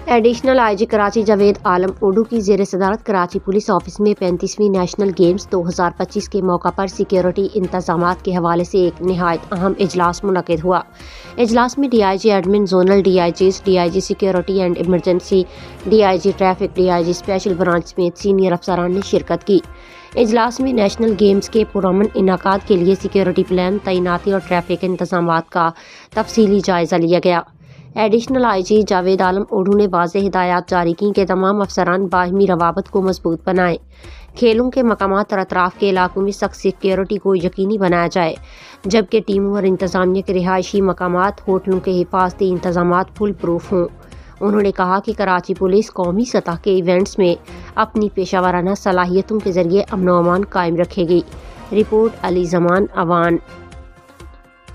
Additional I G Karachi Javed Alam Odho کی زیر صدارت کراچی پولیس آفس میں 35ویں نیشنل گیمز 2025 کے موقع پر سیکیورٹی انتظامات کے حوالے سے ایک نہایت اہم اجلاس منعقد ہوا۔ اجلاس میں D I G admin, zonal D I Gs, D I G security and emergency, D I G traffic, D I G special branch سمیت سینئر افسران نے شرکت کی۔ اجلاس میں نیشنل گیمز کے پرامن انعقاد کے لیے سیکیورٹی پلان، تعیناتی اور ٹریفک انتظامات کا تفصیلی جائزہ لیا گیا۔ Additional I G Javed Alam Odho نے واضح ہدایات جاری کیں کہ تمام افسران باہمی روابط کو مضبوط بنائیں، کھیلوں کے مقامات اور اطراف کے علاقوں میں سخت سیکیورٹی کو یقینی بنایا جائے، جبکہ ٹیموں اور انتظامیہ کے رہائشی مقامات، ہوٹلوں کے حفاظتی انتظامات فل پروف ہوں۔ انہوں نے کہا کہ کراچی پولیس قومی سطح کے ایونٹس میں اپنی پیشہ ورانہ صلاحیتوں کے ذریعے امن و امان قائم رکھے گی۔ رپورٹ علی زمان، اوان۔